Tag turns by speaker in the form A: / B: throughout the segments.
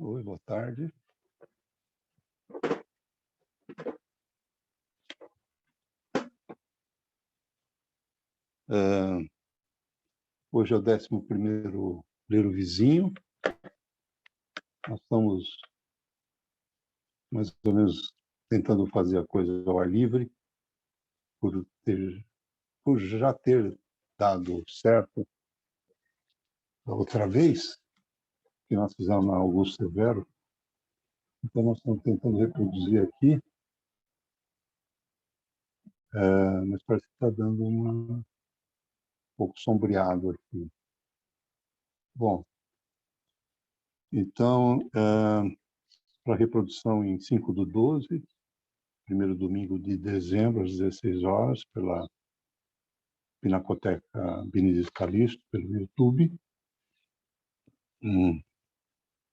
A: Oi, boa tarde. Hoje é o 11º Ler o Vizinho. Nós estamos mais ou menos tentando fazer a coisa ao ar livre, por já ter dado certo da outra vez, que nós fizemos na Augusto Severo. Então, nós estamos tentando reproduzir aqui, mas parece que está dando um pouco sombreado aqui. Bom, então, para reprodução em 5/12, primeiro domingo de dezembro, às 16 horas, pela Pinacoteca Benedito Calixto, pelo YouTube.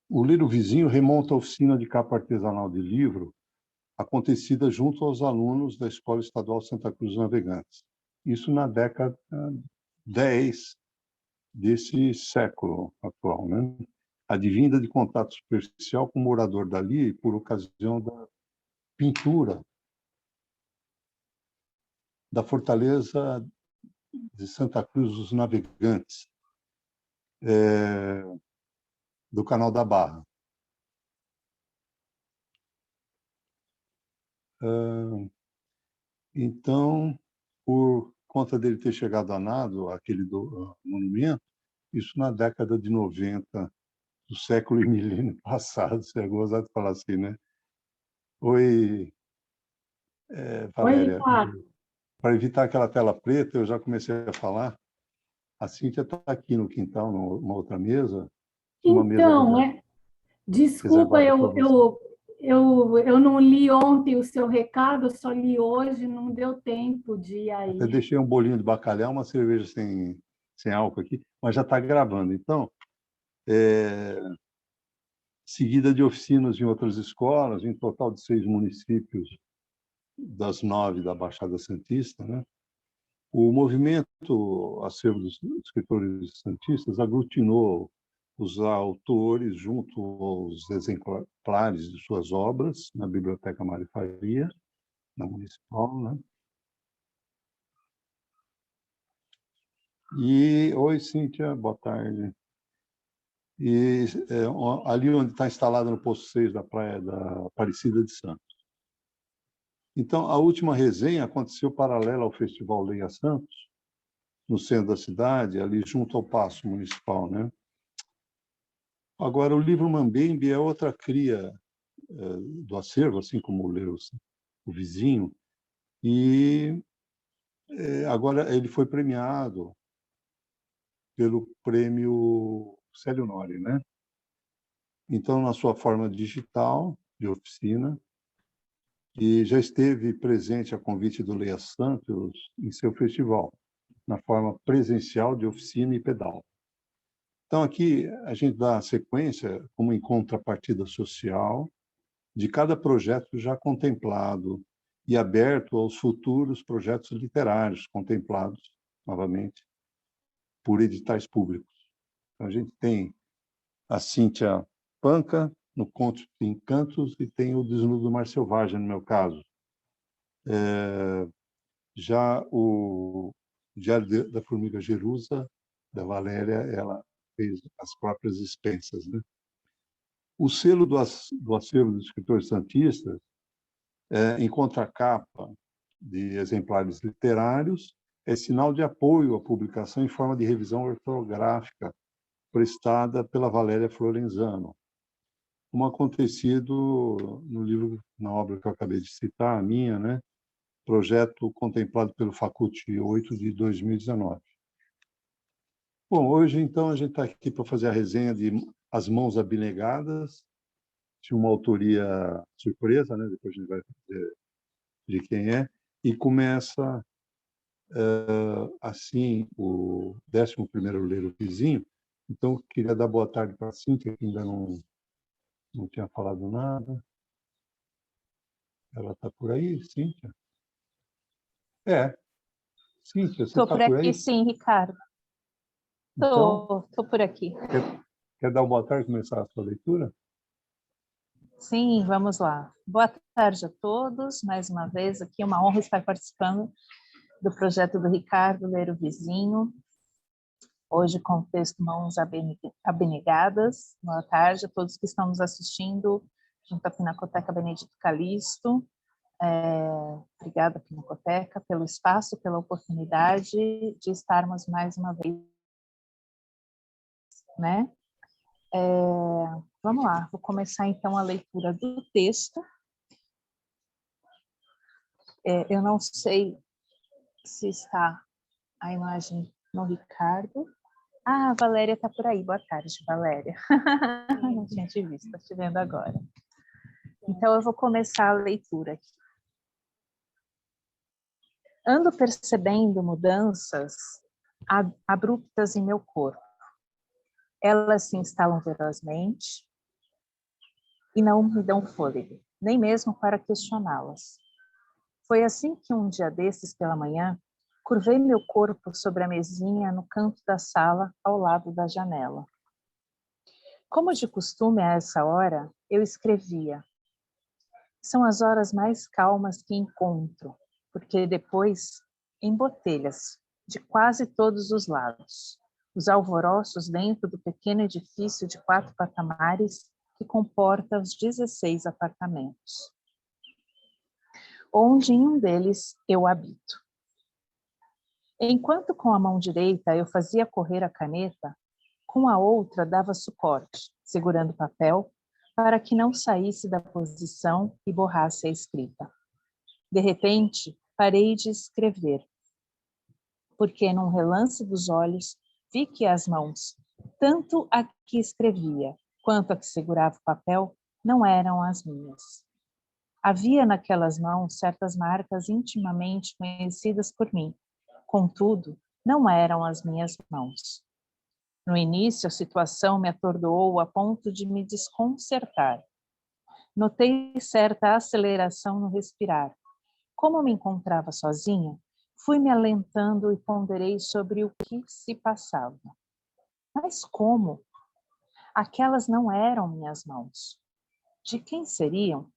A: O Ler o Vizinho remonta à oficina de capa artesanal de livro acontecida junto aos alunos da Escola Estadual Santa Cruz dos Navegantes. Isso na década 10 desse século atual, né? Advinda de contato superficial com o morador dali por ocasião da pintura da Fortaleza de Santa Cruz dos Navegantes, do Canal da Barra. Então, por conta dele ter chegado a nado, aquele monumento, isso na década de 90 do século e milênio passado, você é gozado de falar assim, né? Oi, Valéria.
B: Oi,
A: para evitar aquela tela preta, eu já comecei a falar. A Cíntia está aqui no quintal, numa outra mesa. Uma mesa
B: desculpa,
A: reservada para você.
B: eu não li ontem o seu recado, só li hoje, não deu tempo de ir
A: Até
B: aí.
A: deixei um bolinho de bacalhau, uma cerveja sem álcool aqui, mas já está gravando. Então, seguida de oficinas em outras escolas, em total de 6 municípios das 9 da Baixada Santista, né? O movimento Acervo dos Escritores Santistas aglutinou os autores junto aos exemplares de suas obras na Biblioteca Mário Faria, na Municipal, né? Oi, Cíntia, boa tarde. E ali onde está instalado no Posto 6 da Praia da Aparecida de Santos. Então, a última resenha aconteceu paralela ao Festival Leia Santos, no centro da cidade, ali junto ao Paço Municipal, né? Agora, o livro Mambembe é outra cria do acervo, assim como o Vizinho, e agora ele foi premiado pelo prêmio Célio Nori, né? Então, na sua forma digital, de oficina, e já esteve presente a convite do Leia Santos em seu festival, na forma presencial de oficina e pedal. Então, aqui a gente dá sequência como em contrapartida social de cada projeto já contemplado e aberto aos futuros projetos literários contemplados, novamente, por editais públicos. Então, a gente tem a Cíntia Panca, no Conto de Encantos, e tem o Desnudo do Mar Selvagem, no meu caso. Já o Diário da Formiga Jerusa, da Valéria, ela fez as próprias expensas, né? O selo do acervo dos escritores santistas, em contracapa de exemplares literários, é sinal de apoio à publicação em forma de revisão ortográfica prestada pela Valéria Florenzano, como acontecido no livro, na obra que eu acabei de citar, a minha, né? Projeto contemplado pelo Faculte 8 de 2019. Bom, hoje, então, a gente está aqui para fazer a resenha de As Mãos Abnegadas, de uma autoria surpresa, né? Depois a gente vai dizer de quem é, e começa assim o 11º Ler o Vizinho. Então, queria dar boa tarde para a Cíntia, que ainda não tinha falado nada. Ela está por aí, Cíntia? Cíntia, você
C: Estou
A: está
C: por
A: por
C: aqui,
A: aí?
C: sim, Ricardo.
A: Então,
C: Estou por aqui.
A: quer dar uma boa tarde e começar a sua leitura?
C: Sim, vamos lá. Boa tarde a todos. Mais uma vez aqui, uma honra estar participando do projeto do Ricardo Ler o Vizinho. Hoje com o texto Mãos Abnegadas. Boa tarde a todos que estão nos assistindo junto à Pinacoteca Benedito Calixto. Obrigada, Pinacoteca, pelo espaço, pela oportunidade de estarmos mais uma vez, né? Vamos lá, vou começar então a leitura do texto. Eu não sei se está a imagem no Ricardo. Ah, a Valéria está por aí. Boa tarde, Valéria. Não tinha te visto, estou te vendo agora. Então, eu vou começar a leitura aqui. Ando percebendo mudanças abruptas em meu corpo. Elas se instalam ferozmente e não me dão fôlego, nem mesmo para questioná-las. Foi assim que um dia desses pela manhã, curvei meu corpo sobre a mesinha no canto da sala, ao lado da janela. Como de costume a essa hora, eu escrevia. São as horas mais calmas que encontro, porque depois embotelhas de quase todos os lados, os alvoroços dentro do pequeno edifício de 4 patamares que comporta os 16 apartamentos, onde em um deles eu habito. Enquanto com a mão direita eu fazia correr a caneta, com a outra dava suporte, segurando o papel, para que não saísse da posição e borrasse a escrita. De repente, parei de escrever, porque num relance dos olhos vi que as mãos, tanto a que escrevia quanto a que segurava o papel, não eram as minhas. Havia naquelas mãos certas marcas intimamente conhecidas por mim, contudo, não eram as minhas mãos. No início, a situação me atordoou a ponto de me desconcertar. Notei certa aceleração no respirar. Como me encontrava sozinha, fui me alentando e ponderei sobre o que se passava. Mas como? Aquelas não eram minhas mãos. De quem seriam?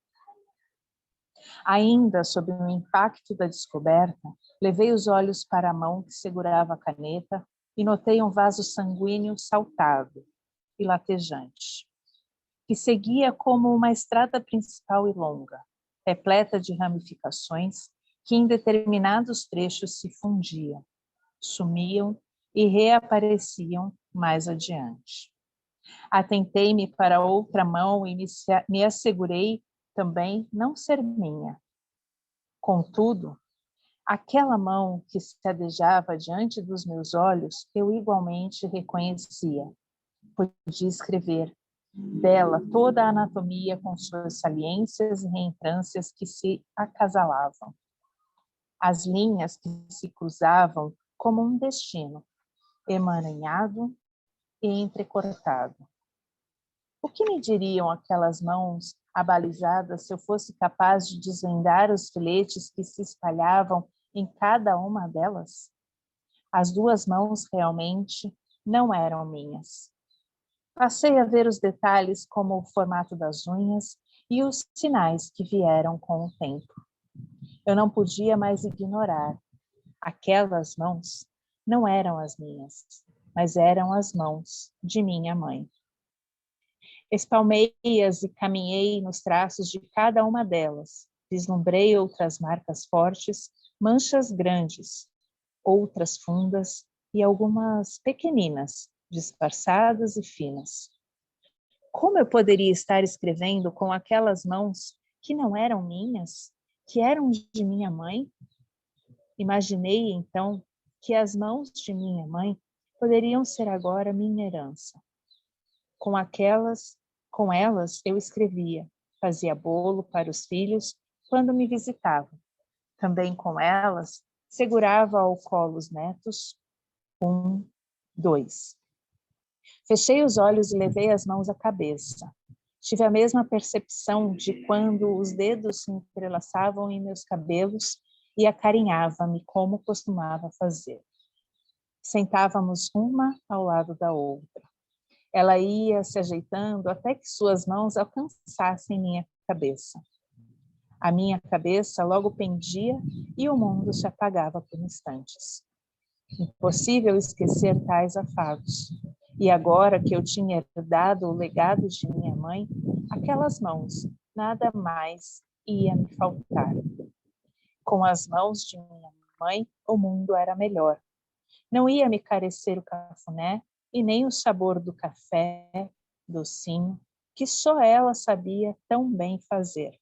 C: Ainda sob o impacto da descoberta, levei os olhos para a mão que segurava a caneta e notei um vaso sanguíneo saltado e latejante, que seguia como uma estrada principal e longa, repleta de ramificações que em determinados trechos se fundiam, sumiam e reapareciam mais adiante. Atentei-me para outra mão e me assegurei também não ser minha. Contudo, aquela mão que se adejava diante dos meus olhos, eu igualmente reconhecia. Podia escrever dela toda a anatomia com suas saliências e reentrâncias que se acasalavam. As linhas que se cruzavam como um destino, emaranhado e entrecortado. O que me diriam aquelas mãos abalizadas se eu fosse capaz de desvendar os filetes que se espalhavam em cada uma delas? As 2 mãos realmente não eram minhas. Passei a ver os detalhes como o formato das unhas e os sinais que vieram com o tempo. Eu não podia mais ignorar. Aquelas mãos não eram as minhas, mas eram as mãos de minha mãe. Espalmei-as e caminhei nos traços de cada uma delas. Vislumbrei outras marcas fortes, manchas grandes, outras fundas e algumas pequeninas, disfarçadas e finas. Como eu poderia estar escrevendo com aquelas mãos que não eram minhas, que eram de minha mãe? Imaginei, então, que as mãos de minha mãe poderiam ser agora minha herança. Com elas eu escrevia, fazia bolo para os filhos quando me visitavam. Também com elas segurava ao colo os netos, 1, 2. Fechei os olhos e levei as mãos à cabeça. Tive a mesma percepção de quando os dedos se entrelaçavam em meus cabelos e acarinhava-me como costumava fazer. Sentávamos uma ao lado da outra. Ela ia se ajeitando até que suas mãos alcançassem minha cabeça. A minha cabeça logo pendia e o mundo se apagava por instantes. Impossível esquecer tais afagos. E agora que eu tinha herdado o legado de minha mãe, aquelas mãos, nada mais ia me faltar. Com as mãos de minha mãe, o mundo era melhor. Não ia me carecer o cafuné e nem o sabor do café, docinho, que só ela sabia tão bem fazer.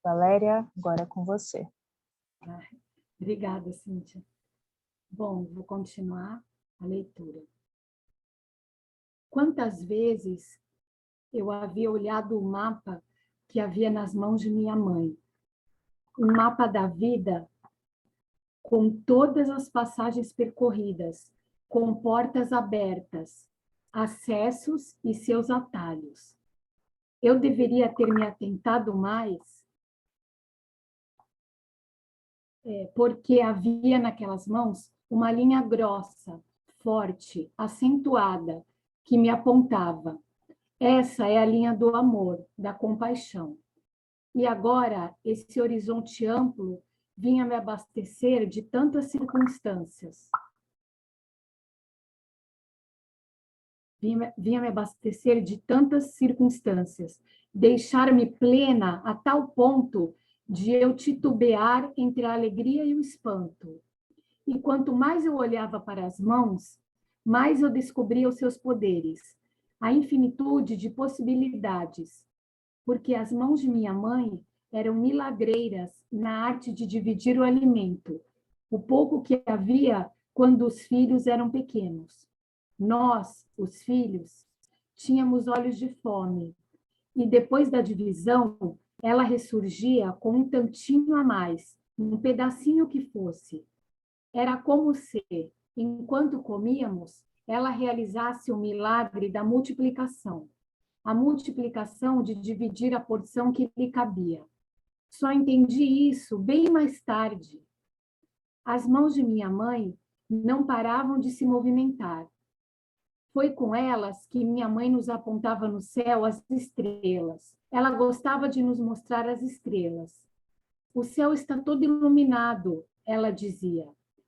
C: Valéria, agora é com você.
B: Obrigada, Cíntia. Bom, vou continuar a leitura. Quantas vezes eu havia olhado o mapa que havia nas mãos de minha mãe. Um mapa da vida com todas as passagens percorridas, com portas abertas, acessos e seus atalhos. Eu deveria ter me atentado mais, porque havia naquelas mãos uma linha grossa, forte, acentuada, que me apontava. Essa é a linha do amor, da compaixão. E agora, esse horizonte amplo vinha me abastecer de tantas circunstâncias. Vinha me abastecer de tantas circunstâncias, deixar-me plena a tal ponto de eu titubear entre a alegria e o espanto. E quanto mais eu olhava para as mãos, mais eu descobria os seus poderes, a infinitude de possibilidades, porque as mãos de minha mãe eram milagreiras na arte de dividir o alimento, o pouco que havia quando os filhos eram pequenos. Nós, os filhos, tínhamos olhos de fome, e depois da divisão, ela ressurgia com um tantinho a mais, um pedacinho que fosse. Era como se, enquanto comíamos, ela realizasse o milagre da multiplicação, a multiplicação de dividir a porção que lhe cabia. Só entendi isso bem mais tarde. As mãos de minha mãe não paravam de se movimentar. Foi com elas que minha mãe nos apontava no céu as estrelas. Ela gostava de nos mostrar as estrelas. O céu está todo iluminado, ela dizia.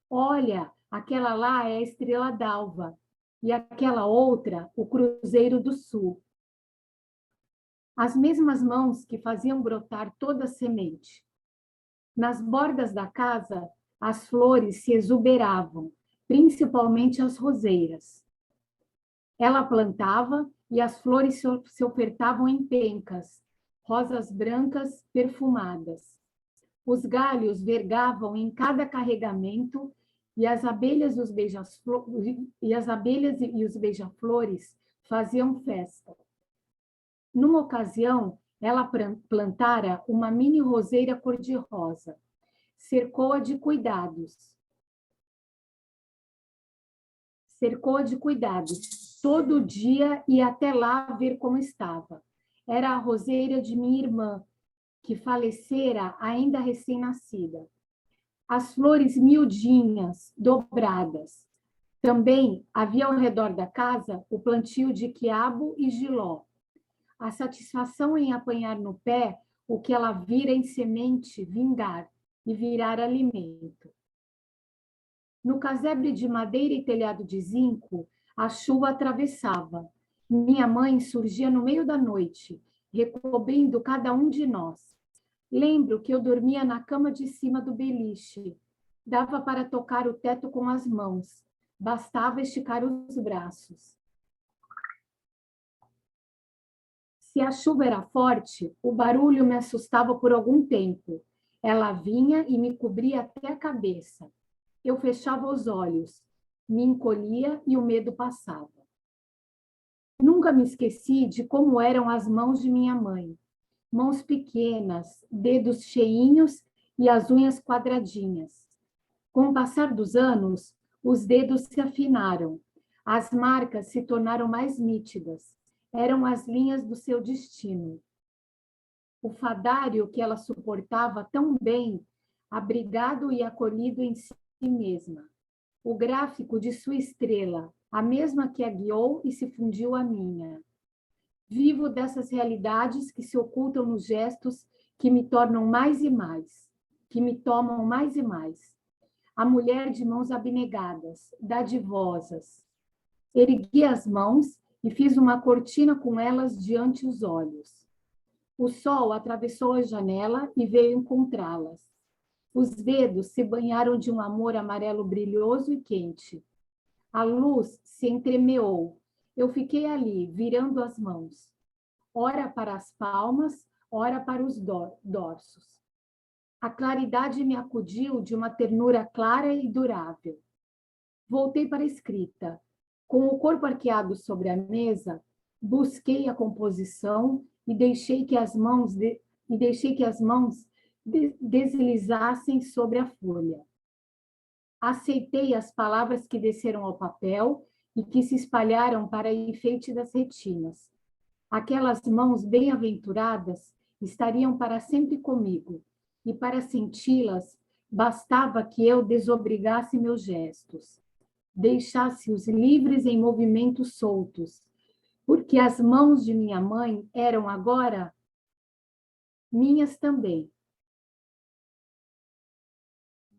B: Olha, aquela lá é a estrela d'alva e aquela outra, o Cruzeiro do Sul. As mesmas mãos que faziam brotar toda a semente. Nas bordas da casa, as flores se exuberavam, principalmente as roseiras. Ela plantava e as flores se ofertavam em pencas, rosas brancas perfumadas. Os galhos vergavam em cada carregamento e as abelhas e os beija-flores faziam festa. Numa ocasião, ela plantara uma mini roseira cor-de-rosa, cercou-a de cuidados. Todo dia ia até lá ver como estava. Era a roseira de minha irmã, que falecera ainda recém-nascida. As flores miudinhas, dobradas. Também havia ao redor da casa o plantio de quiabo e jiló. A satisfação em apanhar no pé o que ela vira em semente vingar e virar alimento. No casebre de madeira e telhado de zinco, a chuva atravessava. Minha mãe surgia no meio da noite, recobrindo cada um de nós. Lembro que eu dormia na cama de cima do beliche. Dava para tocar o teto com as mãos. Bastava esticar os braços. Se a chuva era forte, o barulho me assustava por algum tempo. Ela vinha e me cobria até a cabeça. Eu fechava os olhos, me encolhia e o medo passava. Nunca me esqueci de como eram as mãos de minha mãe. Mãos pequenas, dedos cheinhos e as unhas quadradinhas. Com o passar dos anos, os dedos se afinaram. As marcas se tornaram mais nítidas. Eram as linhas do seu destino. O fadário que ela suportava tão bem, abrigado e acolhido em si mesma. o gráfico de sua estrela, a mesma que a guiou e se fundiu à minha. Vivo dessas realidades que se ocultam nos gestos que me tornam mais e mais, que me tomam mais e mais. A mulher de mãos abnegadas, dadivosas. Ergui as mãos e fiz uma cortina com elas diante os olhos. O sol atravessou a janela e veio encontrá-las. Os dedos se banharam de um amor amarelo brilhoso e quente. A luz se entremeou. Eu fiquei ali, virando as mãos. Ora para as palmas, ora para os dorsos. A claridade me acudiu de uma ternura clara e durável. Voltei para a escrita. Com o corpo arqueado sobre a mesa, busquei a composição e deixei que as mãos deslizassem sobre a folha. Aceitei as palavras que desceram ao papel e que se espalharam para enfeite das retinas. Aquelas mãos bem-aventuradas estariam para sempre comigo, e para senti-las, bastava que eu desobrigasse meus gestos, deixasse-os livres em movimentos soltos, porque as mãos de minha mãe eram agora minhas também.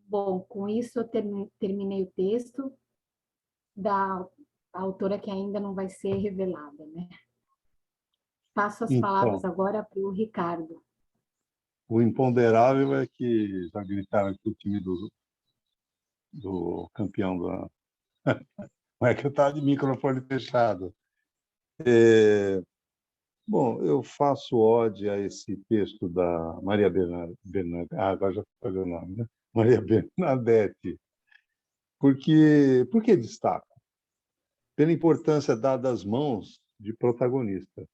B: Bom, com isso eu terminei o texto da autora que ainda não vai ser revelada, né? Passo as palavras
A: Então,
B: agora para o Ricardo.
A: o imponderável é que já gritaram aqui o time do campeão da... Não é que eu estava de microfone fechado. Bom, eu faço ode a esse texto da Maria Bernadette, agora já falei o nome, né? Maria Bernadette. Por que destaco? Pela importância dada às mãos de protagonista.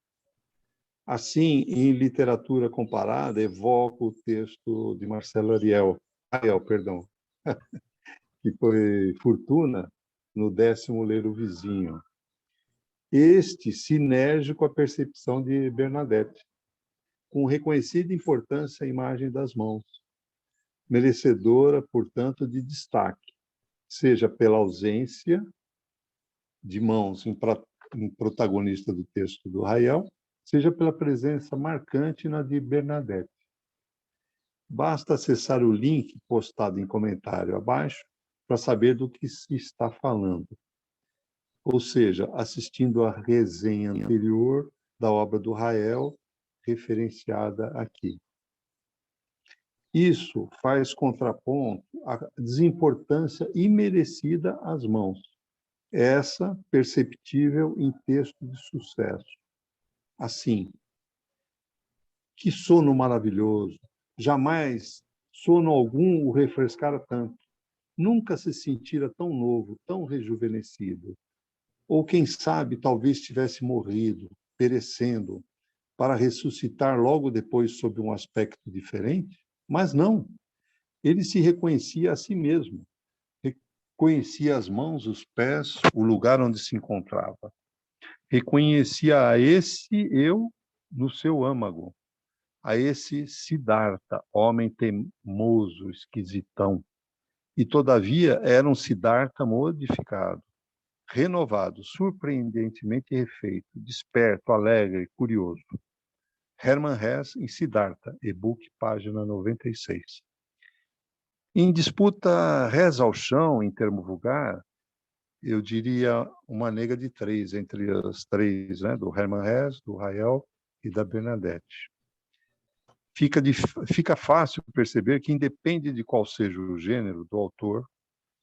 A: Assim, em literatura comparada, evoco o texto de Marcelo Ariel, que foi Fortuna, no 10º Ler o Vizinho. Este sinerge com a percepção de Bernadette, com reconhecida importância à imagem das mãos, merecedora, portanto, de destaque, seja pela ausência de mãos em protagonista do texto do Rael, seja pela presença marcante na de Bernadette. Basta acessar o link postado em comentário abaixo para saber do que se está falando. Ou seja, assistindo à resenha anterior da obra do Rael, referenciada aqui. Isso faz contraponto à desimportância imerecida às mãos, essa perceptível em texto de sucesso. Assim, que sono maravilhoso, jamais sono algum o refrescara tanto, nunca se sentira tão novo, tão rejuvenescido. Ou, quem sabe, talvez tivesse morrido, perecendo, para ressuscitar logo depois sob um aspecto diferente? Mas não, ele se reconhecia a si mesmo, reconhecia as mãos, os pés, o lugar onde se encontrava. Reconhecia a esse eu no seu âmago, a esse Siddhartha, homem teimoso, esquisitão. E, todavia, era um Siddhartha modificado, renovado, surpreendentemente refeito, desperto, alegre, curioso. Hermann Hesse em Siddhartha, e-book, página 96. Em disputa reza ao chão, em termo vulgar, eu diria uma nega de 3, entre as 3, né, do Hermann Hesse, do Rael e da Bernadette. Fica fácil perceber que, independe de qual seja o gênero do autor,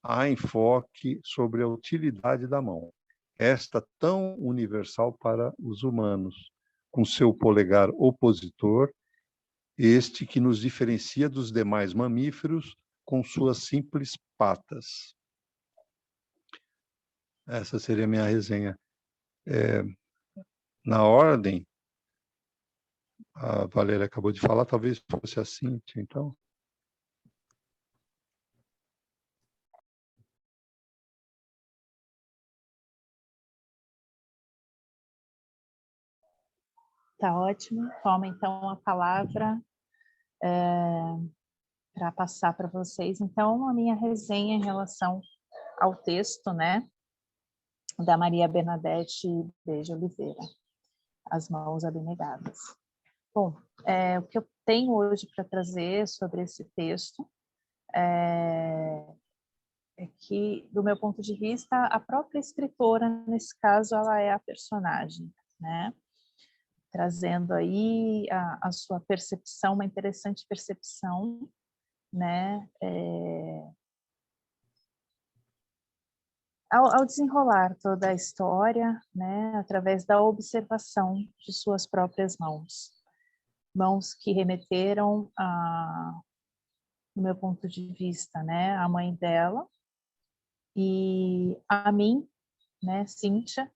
A: há enfoque sobre a utilidade da mão, esta tão universal para os humanos, com seu polegar opositor, este que nos diferencia dos demais mamíferos com suas simples patas. Essa seria a minha resenha. Na ordem, a Valéria acabou de falar, talvez fosse a Cíntia, então.
C: Tá ótimo. Toma, então, a palavra para passar para vocês. Então, a minha resenha em relação ao texto, né, da Maria Bernadette B. de Oliveira, As Mãos Abnegadas. Bom, o que eu tenho hoje para trazer sobre esse texto é que, do meu ponto de vista, a própria escritora, nesse caso, ela é a personagem, né? Trazendo aí a sua percepção, uma interessante percepção, né? Ao desenrolar toda a história, né? Através da observação de suas próprias mãos. Mãos que remeteram, do meu ponto de vista, né? A mãe dela e a mim, né, Cíntia,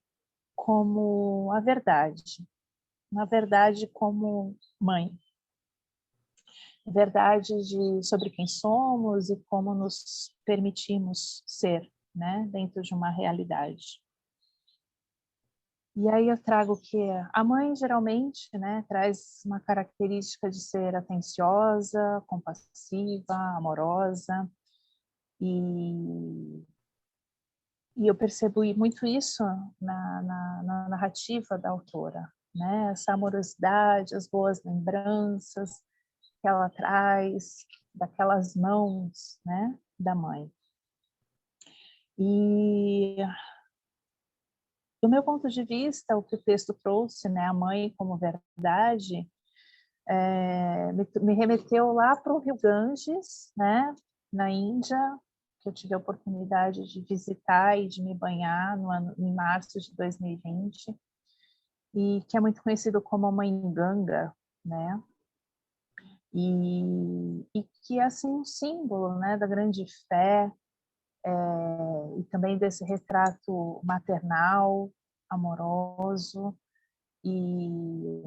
C: como a verdade. Na verdade, como mãe. Verdade sobre quem somos e como nos permitimos ser, né, dentro de uma realidade. E aí eu trago que a mãe geralmente, né, traz uma característica de ser atenciosa, compassiva, amorosa, e eu percebo muito isso na narrativa da autora, né? Essa amorosidade, as boas lembranças que ela traz daquelas mãos, né, da mãe. E do meu ponto de vista, o que o texto trouxe, né, a mãe como verdade, me remeteu lá para o Rio Ganges, né, na Índia, que eu tive a oportunidade de visitar e de me banhar em março de 2020, e que é muito conhecido como a Mãe Ganga, né? E que é assim um símbolo, né, da grande fé, e também desse retrato maternal, amoroso, e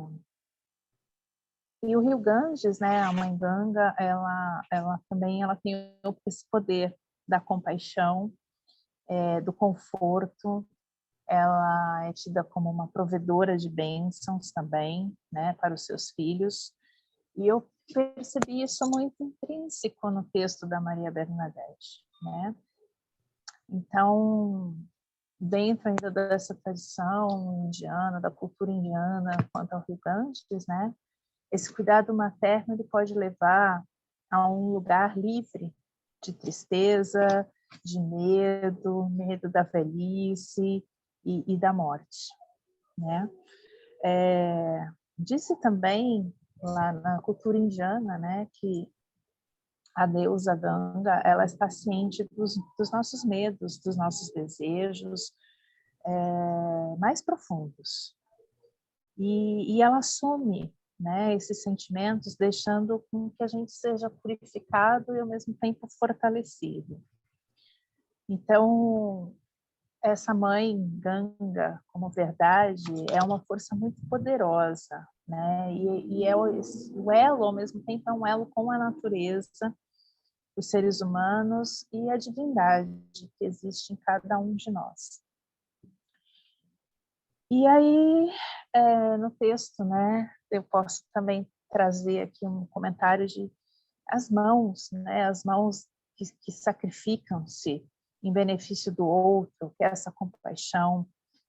C: o Rio Ganges, né, a Mãe Ganga, ela também tem esse poder da compaixão, do conforto. Ela é tida como uma provedora de bênçãos também, né, para os seus filhos. E eu percebi isso muito intrínseco no texto da Maria Bernadette, né? Então, dentro ainda dessa tradição indiana, da cultura indiana, quanto ao Rio Ganges, né? Esse cuidado materno ele pode levar a um lugar livre de tristeza, de medo da velhice e da morte, né? Disse também lá na cultura indiana, né, que a deusa Ganga, ela está ciente dos nossos medos, dos nossos desejos mais profundos. E ela assume, né, esses sentimentos, deixando com que a gente seja purificado e, ao mesmo tempo, fortalecido. Então, essa mãe Ganga, como verdade, é uma força muito poderosa, né? E o elo, ao mesmo tempo, é um elo com a natureza, os seres humanos e a divindade que existe em cada um de nós. E aí, no texto, né, eu posso também trazer aqui um comentário de as mãos, né, as mãos que sacrificam-se em benefício do outro, que é essa compaixão,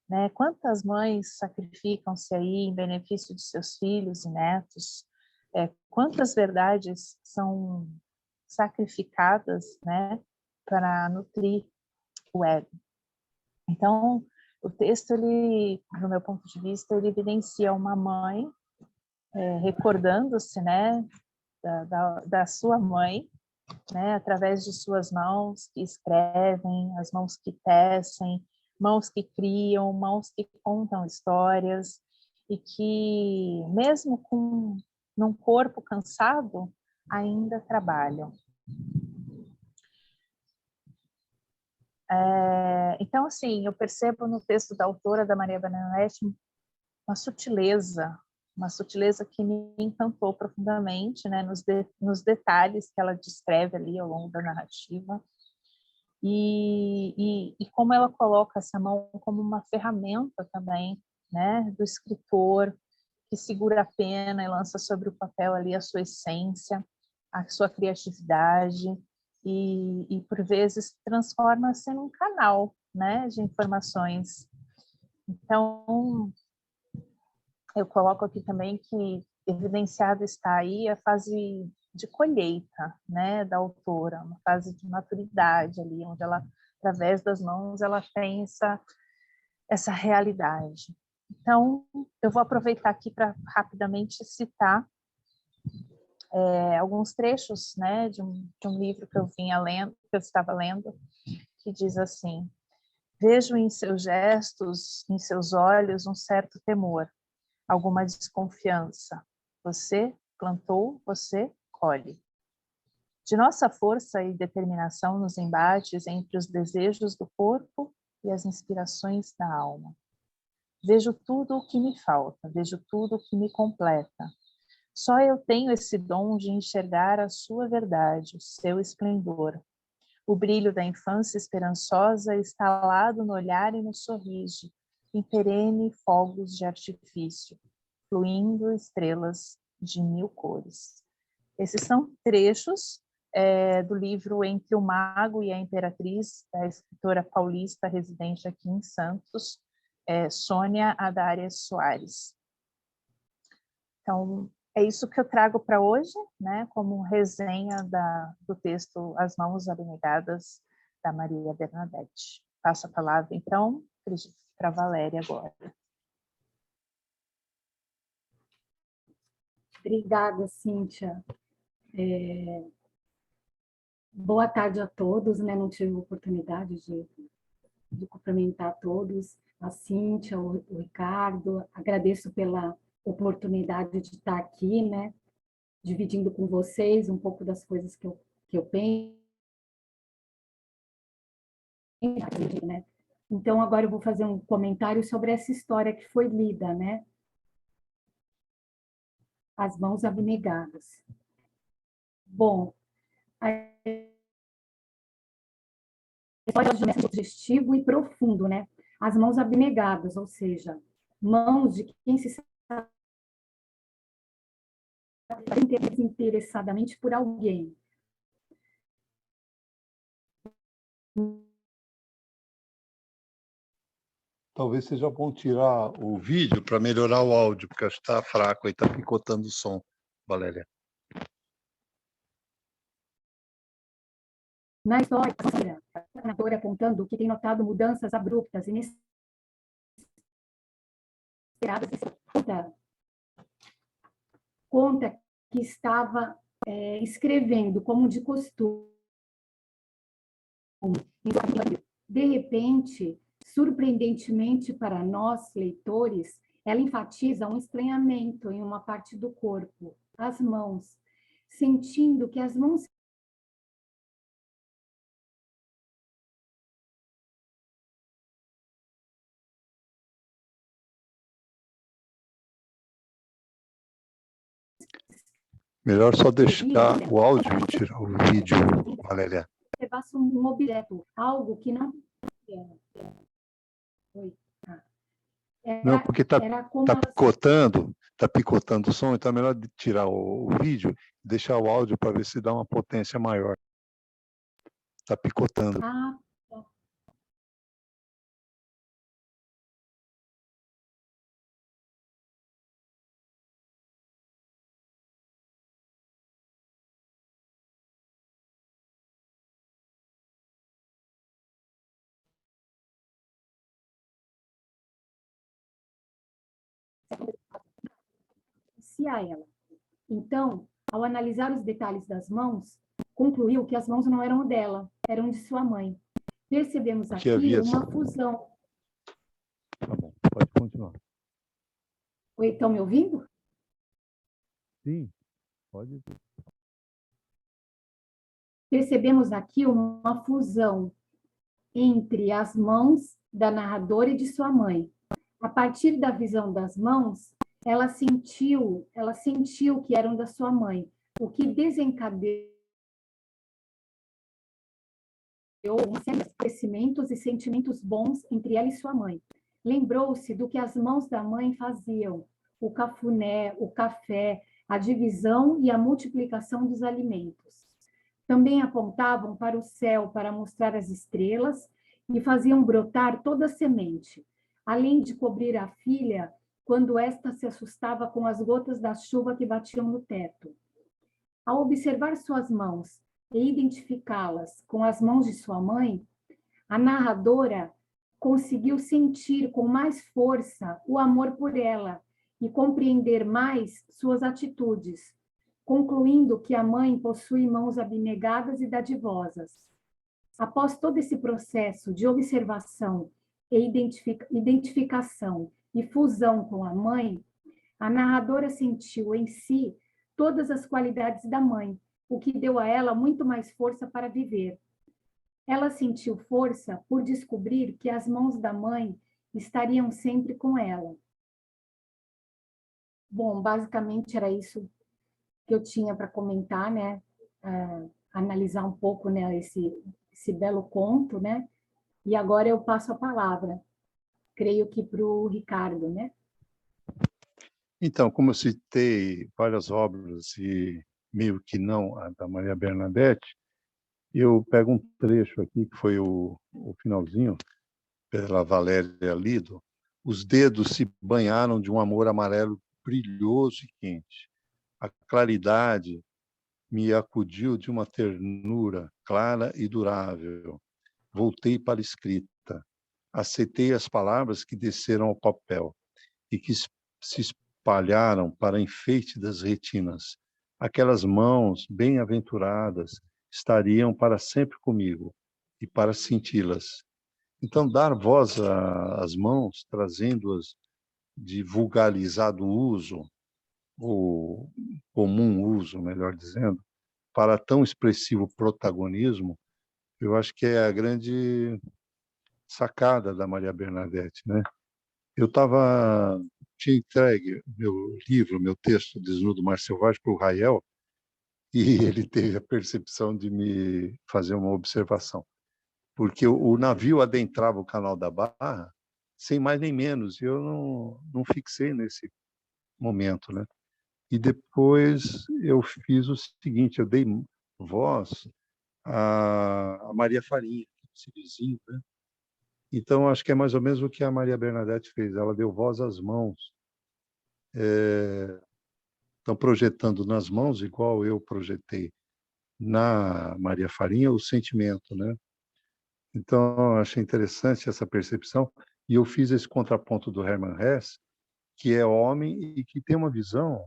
C: né? Quantas mães sacrificam-se aí em benefício de seus filhos e netos? Quantas verdades são sacrificadas, né, para nutrir o ego? Então, o texto, ele, do meu ponto de vista, ele evidencia uma mãe recordando-se, né, da sua mãe, né, através de suas mãos que escrevem, as mãos que tecem, mãos que criam, mãos que contam histórias, e que, mesmo num corpo cansado, ainda trabalham. Então, assim, eu percebo no texto da autora, da Maria Bernadette, uma sutileza que me encantou profundamente, né, nos detalhes que ela descreve ali ao longo da narrativa, e como ela coloca essa mão como uma ferramenta também, né, do escritor que segura a pena e lança sobre o papel ali a sua essência, a sua criatividade, e por vezes transforma-se num canal, né, de informações. Então, eu coloco aqui também que evidenciado está aí a fase de colheita, né, da autora, uma fase de maturidade ali, onde ela, através das mãos, ela tem essa realidade. Então, eu vou aproveitar aqui para rapidamente citar alguns trechos, né, de um livro que eu estava lendo, que diz assim: vejo em seus gestos, em seus olhos, um certo temor, alguma desconfiança. Você plantou, você colhe. De nossa força e determinação nos embates entre os desejos do corpo e as inspirações da alma. Vejo tudo o que me falta, vejo tudo o que me completa. Só eu tenho esse dom de enxergar a sua verdade, o seu esplendor. O brilho da infância esperançosa instalado no olhar e no sorriso, em perene fogos de artifício, fluindo estrelas de 1000 cores. Esses são trechos do livro Entre o Mago e a Imperatriz, da escritora paulista residente aqui em Santos, Sônia Adarias Soares. Então, é isso que eu trago para hoje, né, como resenha do texto As Mãos Abnegadas, da Maria Bernadette. Passo a palavra, então, para a Valéria agora.
B: Obrigada, Cíntia. Boa tarde a todos, né? Não tive oportunidade de cumprimentar todos, a Cíntia, o Ricardo. Agradeço pela oportunidade de estar aqui, né? Dividindo com vocês um pouco das coisas que eu penso, né? Então, agora eu vou fazer um comentário sobre essa história que foi lida, né? As Mãos Abnegadas. Bom, a história de um sugestivo e profundo, né? As mãos abnegadas, ou seja, mãos de quem se sabe desinteressadamente por alguém.
A: Talvez seja bom tirar o vídeo para melhorar o áudio, porque acho que está fraco e está picotando o som, Valéria.
B: Na história, a narradora apontando que tem notado mudanças abruptas, inesperadas, conta que estava escrevendo como de costume. De repente, surpreendentemente para nós, leitores, ela enfatiza um estranhamento em uma parte do corpo, as mãos, sentindo que as mãos
A: Melhor só deixar o áudio e tirar o vídeo, Valéria.
B: levasse um objeto, algo que não...
A: Não, porque está picotando o som, então é melhor tirar o vídeo e deixar o áudio para ver se dá uma potência maior. Está picotando.
B: Ah, a ela. Então, ao analisar os detalhes das mãos, concluiu que as mãos não eram dela, eram de sua mãe. Percebemos aqui uma fusão.
A: Tá bom, pode continuar.
B: Oi, estão me ouvindo?
A: Sim, pode.
B: Percebemos aqui uma fusão entre as mãos da narradora e de sua mãe. A partir da visão das mãos, ela sentiu que eram da sua mãe, o que desencadeou uma série de crescimentos e sentimentos bons entre ela e sua mãe. Lembrou-se do que as mãos da mãe faziam, o cafuné, o café, a divisão e a multiplicação dos alimentos. também apontavam para o céu para mostrar as estrelas e faziam brotar toda a semente, além de cobrir a filha quando esta se assustava com as gotas da chuva que batiam no teto. Ao observar suas mãos e identificá-las com as mãos de sua mãe, a narradora conseguiu sentir com mais força o amor por ela e compreender mais suas atitudes, concluindo que a mãe possui mãos abnegadas e dadivosas. Após todo esse processo de observação e identificação e fusão com a mãe, a narradora sentiu em si todas as qualidades da mãe, o que deu a ela muito mais força para viver. Ela sentiu força por descobrir que as mãos da mãe estariam sempre com ela. Bom, basicamente era isso que eu tinha para comentar, né? Analisar um pouco, né, esse belo conto, né? E agora eu passo a palavra, creio que para o Ricardo, né?
A: Então, como eu citei várias obras e meio que não a da Maria Bernadette, eu pego um trecho aqui, que foi o finalzinho, pela Valéria Lido. Os dedos se banharam de um amor amarelo brilhoso e quente. A claridade me acudiu de uma ternura clara e durável. Voltei para a escrita. Aceitei as palavras que desceram ao papel e que se espalharam para enfeite das retinas. Aquelas mãos bem-aventuradas estariam para sempre comigo e para senti-las. Então, dar voz às mãos, trazendo-as de vulgarizado uso, ou comum uso, melhor dizendo, para tão expressivo protagonismo, eu acho que é a grande sacada da Maria Bernadette, né? Tinha entregue meu livro, meu texto, Desnudo Mar Selvagem, para o Rael, e ele teve a percepção de me fazer uma observação. Porque o navio adentrava o Canal da Barra sem mais nem menos, e eu não fixei nesse momento, né? E depois eu fiz o seguinte, eu dei voz a Maria Farinha, esse vizinho, né? Então, acho que é mais ou menos o que a Maria Bernadette fez, ela deu voz às mãos. Estão projetando nas mãos, igual eu projetei na Maria Farinha, o sentimento, né? Então, achei interessante essa percepção, e eu fiz esse contraponto do Hermann Hesse, que é homem e que tem uma visão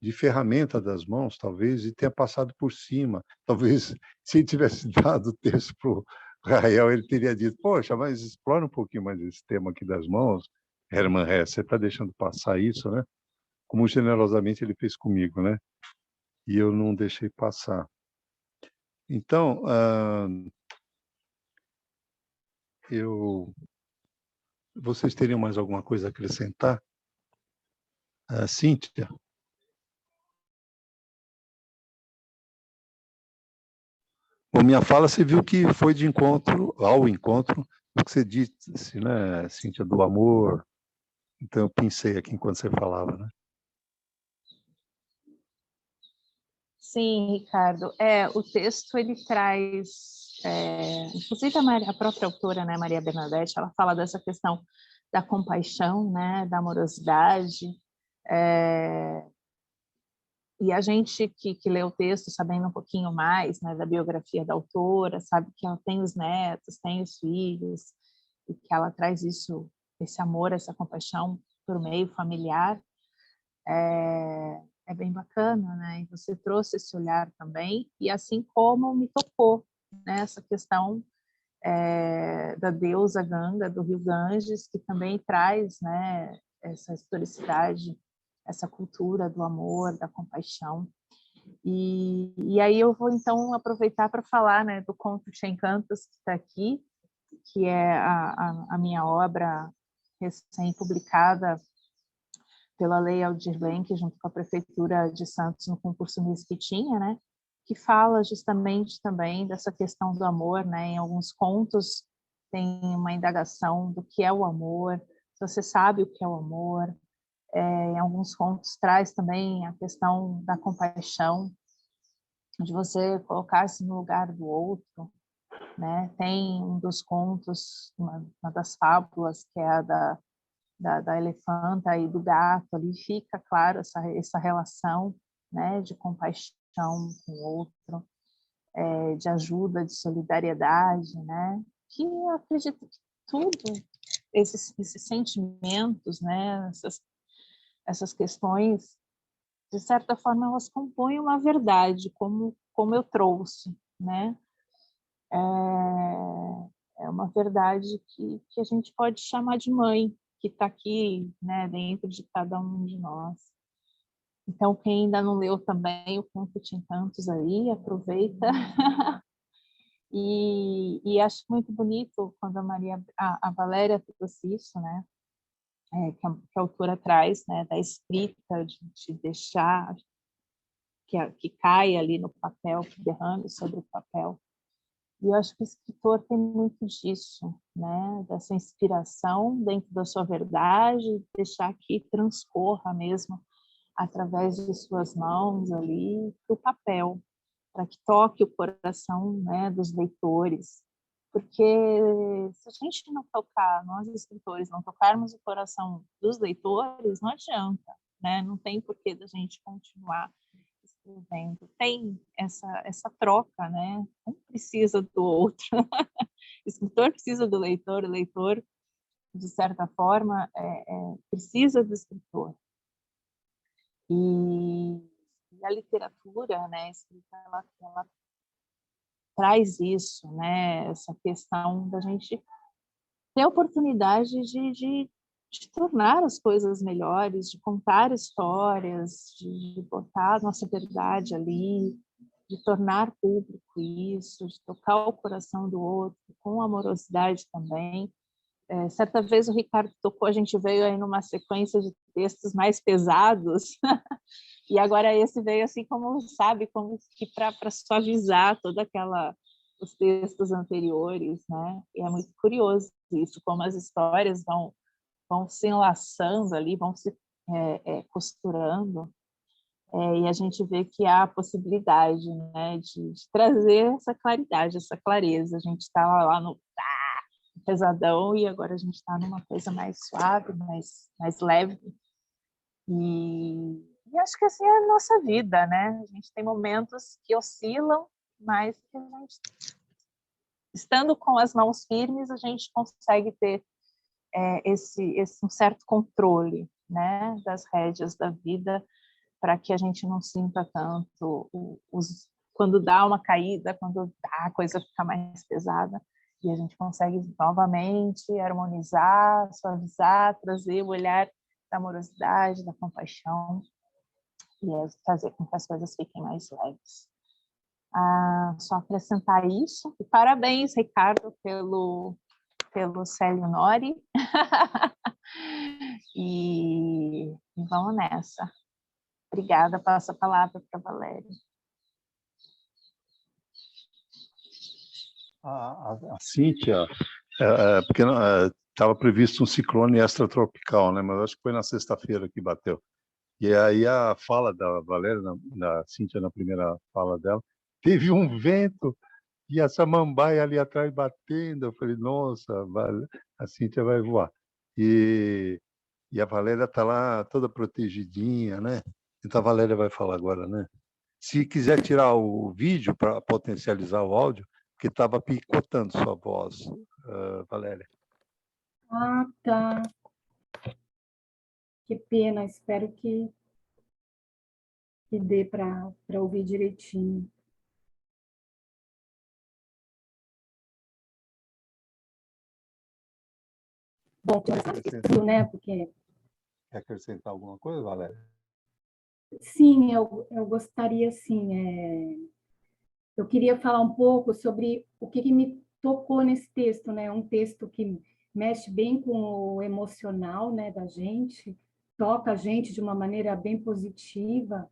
A: de ferramenta das mãos, talvez, e tenha passado por cima. Talvez, se ele tivesse dado o texto para o Rael, ele teria dito, poxa, mas explora um pouquinho mais esse tema aqui das mãos, Hermann Hesse, você está deixando passar isso, né? Como generosamente ele fez comigo, né? E eu não deixei passar. Então, vocês teriam mais alguma coisa a acrescentar? Cíntia? Bom, minha fala, você viu que foi ao encontro do que você disse, né, Cíntia, do amor. Então, eu pensei aqui enquanto você falava, né?
C: Sim, Ricardo. O texto ele traz, inclusive a própria autora, né, Maria Bernadette, ela fala dessa questão da compaixão, né, da amorosidade. E a gente que lê o texto, sabendo um pouquinho mais, né, da biografia da autora, sabe que ela tem os netos, tem os filhos, e que ela traz isso, esse amor, essa compaixão por meio familiar. É bem bacana, né? E você trouxe esse olhar também, e assim como me tocou, né, essa questão da deusa Ganga, do rio Ganges, que também traz, né, essa historicidade, essa cultura do amor, da compaixão. E aí eu vou, então, aproveitar para falar, né, do conto de Encantos, que está aqui, que é a minha obra recém-publicada pela Lei Aldir Blanc, junto com a Prefeitura de Santos, no concurso Miss que tinha, né? Que fala justamente também dessa questão do amor, né? Em alguns contos tem uma indagação do que é o amor, se você sabe o que é o amor. Em alguns contos traz também a questão da compaixão. de você colocar-se no lugar do outro, né? Tem um dos contos, uma das fábulas, que é a da elefanta e do gato, ali fica claro essa relação, né, de compaixão com o outro, de ajuda, de solidariedade, né? Que eu acredito que tudo, esses sentimentos, né, essas questões, de certa forma, elas compõem uma verdade, como eu trouxe, né? É uma verdade que a gente pode chamar de mãe, que está aqui, né, dentro de cada um de nós. Então, quem ainda não leu também o Conto de Encantos aí, aproveita. E acho muito bonito quando a Valéria trouxe isso, né? Que a autora traz, né, da escrita, de deixar que caia ali no papel, que derrame sobre o papel. E eu acho que o escritor tem muito disso, né? Dessa inspiração dentro da sua verdade, deixar que transcorra mesmo através de suas mãos ali para o papel, para que toque o coração, né, dos leitores. Porque se a gente não tocar, nós escritores, não tocarmos o coração dos leitores, não adianta, né? Não tem porquê da gente continuar escrevendo. Tem essa troca, né? Um precisa do outro. O escritor precisa do leitor, o leitor, de certa forma, precisa do escritor. E a literatura, né, escrita, ela traz isso, né? Essa questão da gente ter a oportunidade de tornar as coisas melhores, de contar histórias, de botar a nossa verdade ali, de tornar público isso, de tocar o coração do outro, com amorosidade também. Certa vez o Ricardo tocou, a gente veio aí numa sequência de textos mais pesados, e agora esse veio assim como, sabe, como que para suavizar toda os textos anteriores, né? E é muito curioso isso, como as histórias vão se enlaçando ali, vão se costurando, e a gente vê que há a possibilidade, né, de trazer essa claridade, essa clareza. A gente está lá no pesadão e agora a gente está numa coisa mais suave, mais leve. E acho que assim é a nossa vida, né? A gente tem momentos que oscilam, mas que a gente, estando com as mãos firmes, a gente consegue ter esse um certo controle, né, das rédeas da vida, para que a gente não sinta tanto quando dá uma caída, quando a coisa fica mais pesada, e a gente consegue novamente harmonizar, suavizar, trazer o olhar da amorosidade, da compaixão, e fazer com que as coisas fiquem mais leves. Só acrescentar isso. E parabéns, Ricardo, pelo Célio Nori. E vamos nessa. Obrigada, passo a palavra para a Valéria.
A: A Cíntia, porque estava previsto um ciclone extratropical, né? Mas acho que foi na sexta-feira que bateu. E aí a fala da Valéria, da Cíntia, na primeira fala dela, teve um vento e a samambaia ali atrás batendo. Eu falei, nossa, a Cíntia vai voar. E a Valéria está lá toda protegidinha, né? Então a Valéria vai falar agora, né? Se quiser tirar o vídeo para potencializar o áudio, porque estava picotando sua voz, Valéria.
B: Ah, tá. Que pena, espero que dê para ouvir direitinho. Bom, tudo, né? Porque...
A: Quer acrescentar alguma coisa, Valéria?
B: Sim, eu gostaria, sim. Eu queria falar um pouco sobre o que me tocou nesse texto, né? Um texto que mexe bem com o emocional, né, da gente, toca a gente de uma maneira bem positiva.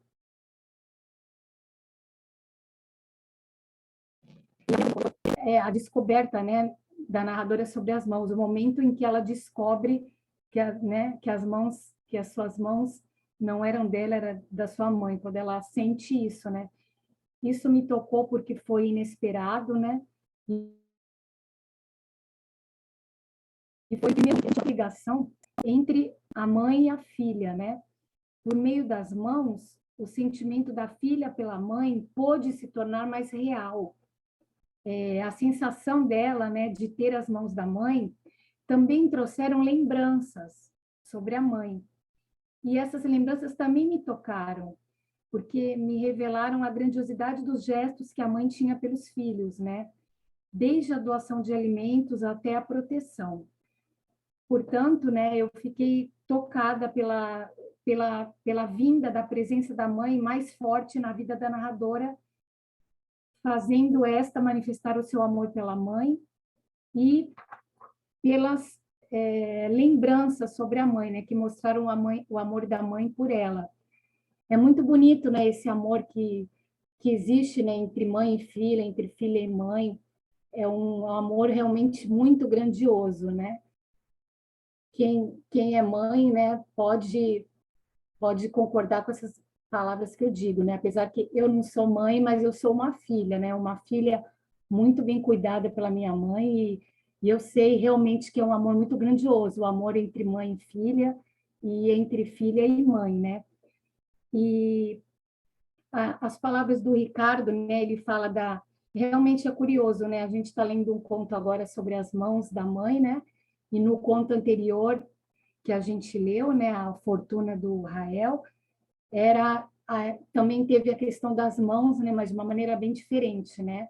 B: A descoberta, né, da narradora sobre as mãos, o momento em que ela descobre que as suas mãos não eram dela, era da sua mãe, quando ela sente isso, né? Isso me tocou porque foi inesperado, né? E foi primeiro uma ligação entre a mãe e a filha, né? Por meio das mãos, o sentimento da filha pela mãe pôde se tornar mais real. A sensação dela, né, de ter as mãos da mãe, também trouxeram lembranças sobre a mãe. E essas lembranças também me tocaram, porque me revelaram a grandiosidade dos gestos que a mãe tinha pelos filhos, né? Desde a doação de alimentos até a proteção. Portanto, né, eu fiquei tocada pela vinda da presença da mãe mais forte na vida da narradora, fazendo esta manifestar o seu amor pela mãe e pelas lembranças sobre a mãe, né, que mostraram o amor da mãe por ela. É muito bonito, né, esse amor que existe, né, entre mãe e filha, entre filha e mãe. É um amor realmente muito grandioso, né? Quem é mãe, né, pode concordar com essas palavras que eu digo, né? Apesar que eu não sou mãe, mas eu sou uma filha, né? Uma filha muito bem cuidada pela minha mãe e eu sei realmente que é um amor muito grandioso, o amor entre mãe e filha e entre filha e mãe, né? E as palavras do Ricardo, né? Ele fala da realmente é curioso, né? A gente está lendo um conto agora sobre as mãos da mãe, né? E no conto anterior que a gente leu, né? A Fortuna do Rael, também teve a questão das mãos, né? Mas de uma maneira bem diferente, né?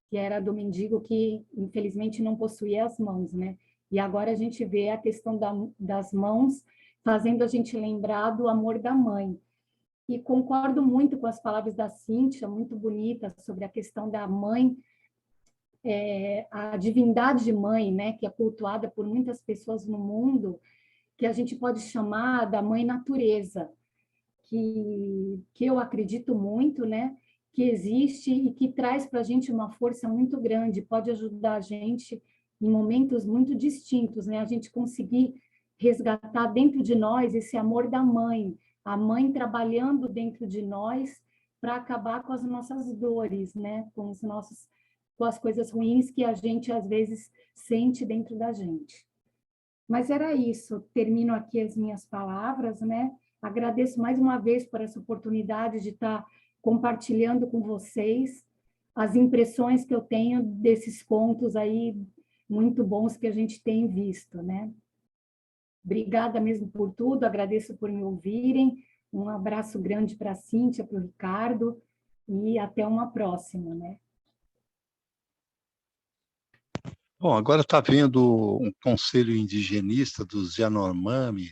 B: Que era do mendigo que infelizmente não possuía as mãos, né? E agora a gente vê a questão das mãos fazendo a gente lembrar do amor da mãe. E concordo muito com as palavras da Cíntia, muito bonita, sobre a questão da mãe, a divindade de mãe, né, que é cultuada por muitas pessoas no mundo, que a gente pode chamar da mãe natureza, que eu acredito muito, né, que existe e que traz para a gente uma força muito grande, pode ajudar a gente em momentos muito distintos, né, a gente conseguir resgatar dentro de nós esse amor da mãe, a mãe trabalhando dentro de nós para acabar com as nossas dores, né, com as coisas ruins que a gente às vezes sente dentro da gente. Mas era isso, termino aqui as minhas palavras, né? Agradeço mais uma vez por essa oportunidade de estar compartilhando com vocês as impressões que eu tenho desses contos aí muito bons que a gente tem visto, né? Obrigada mesmo por tudo, agradeço por me ouvirem, um abraço grande para a Cíntia, para o Ricardo, e até uma próxima, né?
A: Bom, agora está havendo um conselho indigenista dos Yanomami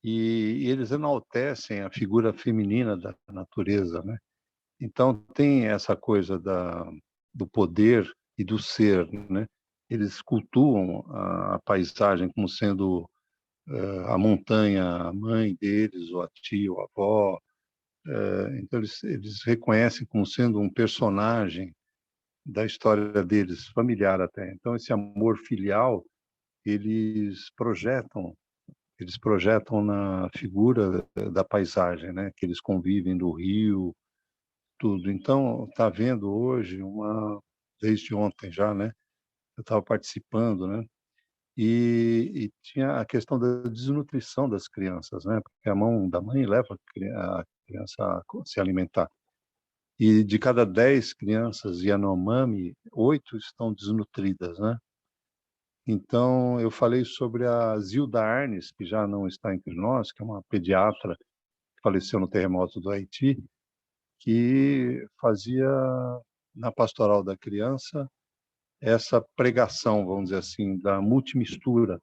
A: e eles enaltecem a figura feminina da natureza, né? Então tem essa coisa do poder e do ser, né? Eles cultuam a paisagem como sendo a montanha, a mãe deles, ou a tia, ou a avó. Então eles reconhecem como sendo um personagem da história deles, familiar até. Então esse amor filial eles projetam na figura da paisagem, né? Que eles convivem do rio, tudo. Então está vendo hoje desde ontem já, né? Eu estava participando, né? E tinha a questão da desnutrição das crianças, né? Porque a mão da mãe leva a criança a se alimentar. E de cada 10 crianças Yanomami, 8 estão desnutridas, né? Então, eu falei sobre a Zilda Arnes, que já não está entre nós, que é uma pediatra que faleceu no terremoto do Haiti, que fazia na pastoral da criança essa pregação, vamos dizer assim, da multimistura,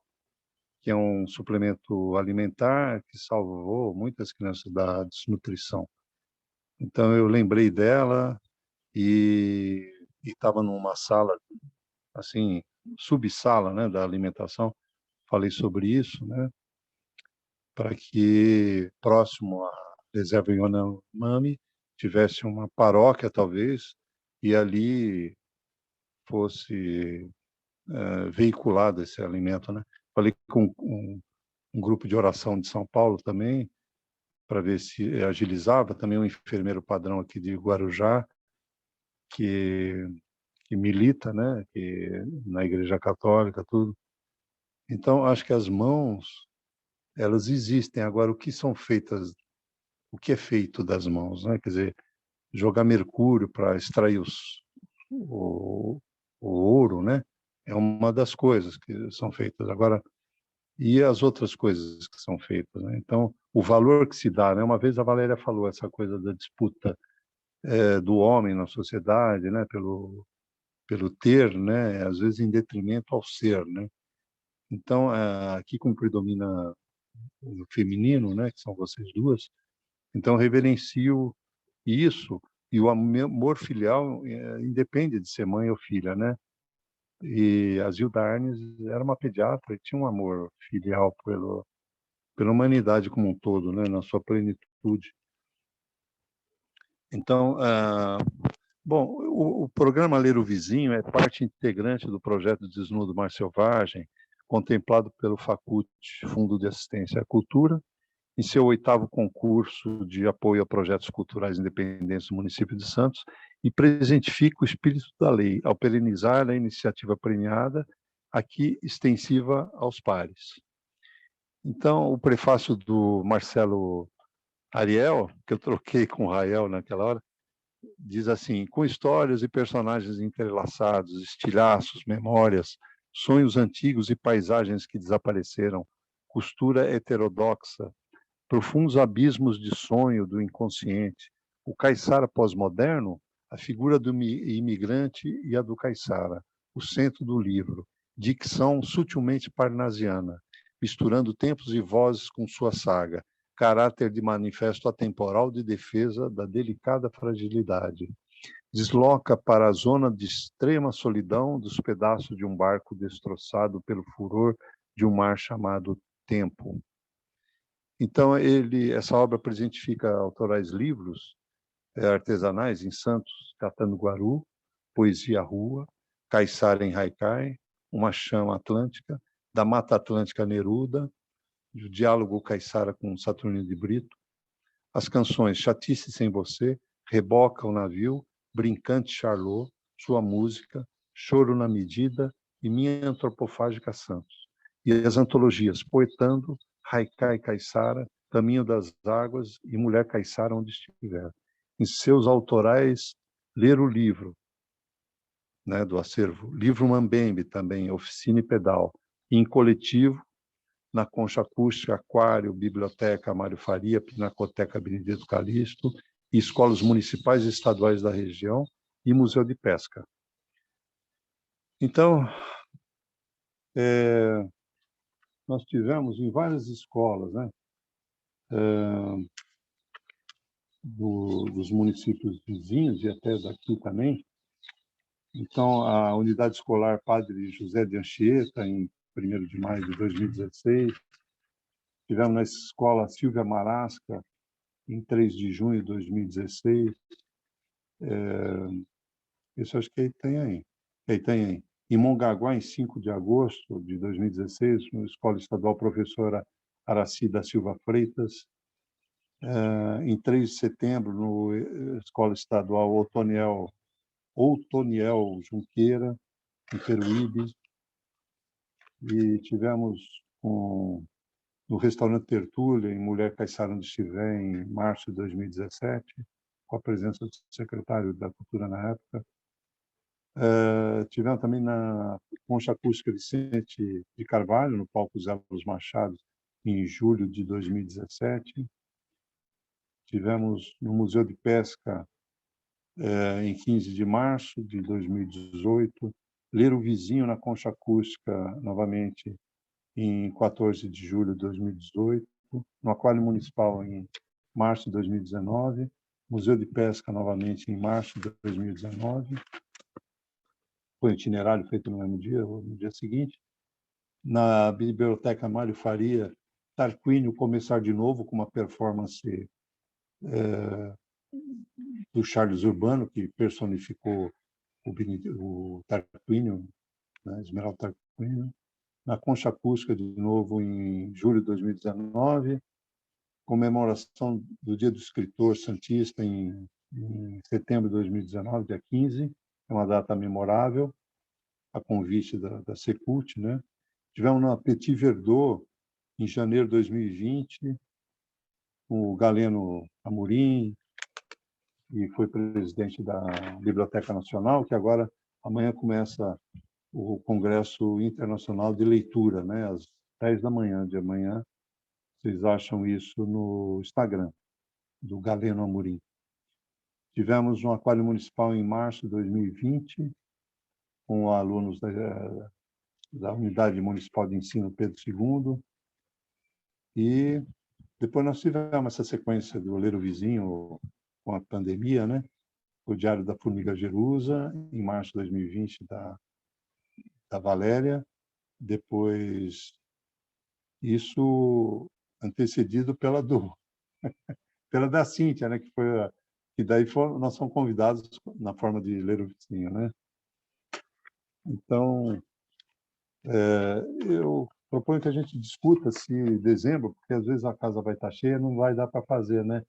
A: que é um suplemento alimentar que salvou muitas crianças da desnutrição. Então, eu lembrei dela e estava numa sala, assim, subsala, né, da alimentação. Falei sobre isso, né, para que próximo à reserva Yanomami tivesse uma paróquia, talvez, e ali fosse veiculado esse alimento, né. Falei com um grupo de oração de São Paulo também, para ver se agilizava. Também um enfermeiro padrão aqui de Guarujá, que milita, né, na Igreja Católica, tudo. Então, acho que as mãos, elas existem. Agora, o que é feito das mãos, né? Quer dizer, jogar mercúrio para extrair o ouro, né? É uma das coisas que são feitas. Agora, e as outras coisas que são feitas, né? Então, o valor que se dá, né? Uma vez a Valéria falou essa coisa da disputa do homem na sociedade, né? Pelo ter, né? Às vezes em detrimento ao ser, né? Então, aqui como predomina o feminino, né? Que são vocês duas, então reverencio isso, e o amor filial independe de ser mãe ou filha, né? E a Zilda Arnes era uma pediatra e tinha um amor filial pela humanidade como um todo, né? Na sua plenitude. Então, bom, o programa Ler o Vizinho é parte integrante do projeto Desnudo Mar Selvagem, contemplado pelo Facult, Fundo de Assistência à Cultura, em seu 8º concurso de apoio a projetos culturais independentes do município de Santos, e presentifica o espírito da lei ao perenizar a iniciativa premiada, aqui extensiva aos pares. Então, o prefácio do Marcelo Ariel, que eu troquei com o Rael naquela hora, diz assim: com histórias e personagens entrelaçados, estilhaços, memórias, sonhos antigos e paisagens que desapareceram, costura heterodoxa, profundos abismos de sonho do inconsciente, o caiçara pós-moderno, a figura do imigrante e a do caiçara, o centro do livro, dicção sutilmente parnasiana, misturando tempos e vozes com sua saga, caráter de manifesto atemporal de defesa da delicada fragilidade. Desloca para a zona de extrema solidão dos pedaços de um barco destroçado pelo furor de um mar chamado tempo. Então, essa obra presentifica autorais livros artesanais em Santos, Catanduaru, Poesia Rua, Caiçara em Haicai, Uma Chama Atlântica, da Mata Atlântica Neruda, o Diálogo Caiçara com Saturnino de Brito, as canções Chatice Sem Você, Reboca o Navio, Brincante Charlot, Sua Música, Choro na Medida e Minha Antropofágica Santos. E as antologias Poetando, Haicai Caiçara, Caminho das Águas e Mulher Caiçara Onde Estiver. Em seus autorais, Ler o Livro, né, do acervo, Livro Mambembe também, Oficina e Pedal. E em coletivo, na Concha Acústica, Aquário, Biblioteca Mário Faria, Pinacoteca Benedito Calixto, e escolas municipais e estaduais da região, e Museu de Pesca. Então, nós tivemos em várias escolas, né, dos municípios vizinhos e até daqui também. Então, a Unidade Escolar Padre José de Anchieta, em 1º de maio de 2016. Tivemos na Escola Silvia Marasca, em 3 de junho de 2016. Isso acho que aí tem aí. Em Mongaguá, em 5 de agosto de 2016, na Escola Estadual Professora Araci da Silva Freitas. Em 3 de setembro, na Escola Estadual Outoniel Junqueira, em Peruíbe. E tivemos no Restaurante Tertúlia, em Mulher Caiçara Onde Estiver, em março de 2017, com a presença do secretário da Cultura na época. Tivemos também na Concha Acústica Vicente de Carvalho, no palco Zé Los Machado, em julho de 2017. Tivemos no Museu de Pesca, em 15 de março de 2018. Ler o Vizinho na Concha Acústica, novamente, em 14 de julho de 2018. No Aquário Municipal, em março de 2019. Museu de Pesca, novamente, em março de 2019. Foi um itinerário feito no mesmo dia, ou no dia seguinte. Na Biblioteca Mário Faria, Tarquínio Começar de Novo, com uma performance do Charles Urbano, que personificou o Tarquínio, né, Esmeralda Tarquínio. Na Concha Acústica, de novo, em julho de 2019. comemoração do Dia do Escritor Santista em setembro de 2019, dia 15. É uma data memorável, a convite da Secult, né? Tivemos na Petit Verdot, em janeiro de 2020, com o Galeno Amorim, que foi presidente da Biblioteca Nacional, que agora, amanhã, começa o Congresso Internacional de Leitura, né? Às 10 da manhã de amanhã. Vocês acham isso no Instagram, do Galeno Amorim. Tivemos um aquário municipal em março de 2020, com alunos da Unidade Municipal de Ensino Pedro II. E depois nós tivemos essa sequência do Ler o Vizinho com a pandemia, né? O Diário da Formiga Jerusa, em março de 2020, da Valéria. Depois, isso antecedido pela da Cíntia, né? Que daí nós fomos convidados na forma de Ler o Vizinho, né? Então, eu proponho que a gente discuta se dezembro, porque às vezes a casa vai estar cheia, não vai dar para fazer, né?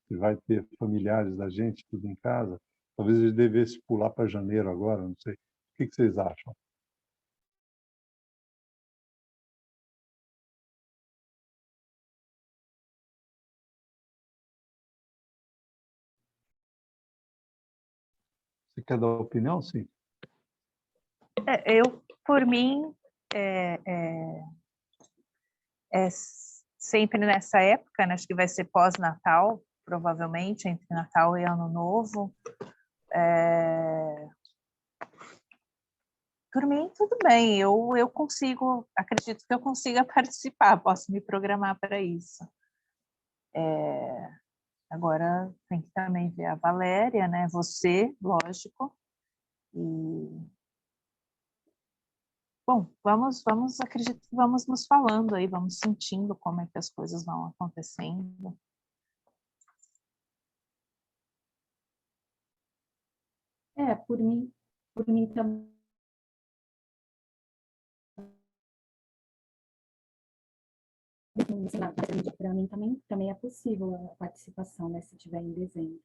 A: E vai ter familiares da gente tudo em casa. Talvez a gente devesse pular para janeiro agora, não sei. O que vocês acham? Você quer dar opinião? Sim.
C: Eu, por mim, sempre nessa época, né? Acho que vai ser pós-Natal, provavelmente, entre Natal e Ano Novo. Por mim, tudo bem, eu consigo, acredito que eu consiga participar, posso me programar para isso. Agora tem que também ver a Valéria, né? Você, lógico. E bom, acredito que vamos nos falando aí, vamos sentindo como é que as coisas vão acontecendo.
B: Por mim também. Para mim também é possível a participação, né, se tiver em dezembro.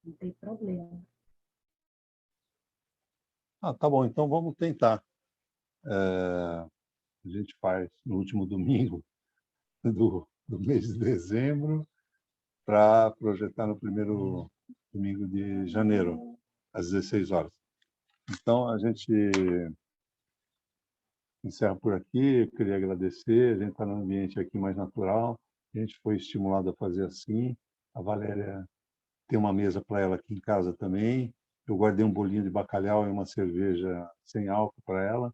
B: Não tem problema.
A: Tá bom, então vamos tentar. A gente faz no último domingo do mês de dezembro para projetar no primeiro domingo de janeiro, às 16 horas. Então, a gente encerra por aqui. Eu queria agradecer. A gente está num ambiente aqui mais natural. A gente foi estimulado a fazer assim. A Valéria tem uma mesa para ela aqui em casa também. Eu guardei um bolinho de bacalhau e uma cerveja sem álcool para ela.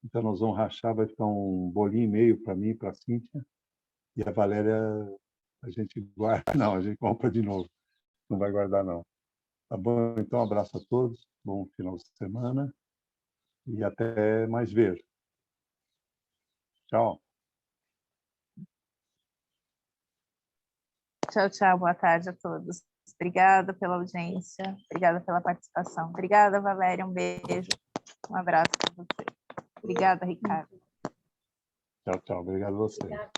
A: Então, nós vamos rachar. Vai ficar um bolinho e meio para mim e para a Cíntia. E a Valéria, a gente guarda. Não, a gente compra de novo. Não vai guardar, não. Tá bom? Então, um abraço a todos. Bom final de semana. E até mais ver. Tchau.
C: Tchau, tchau, boa tarde a todos. Obrigada pela audiência, obrigada pela participação. Obrigada, Valéria, um beijo, um abraço para você. Obrigada, Ricardo.
A: Tchau, tchau. Obrigado a você.
B: Obrigada.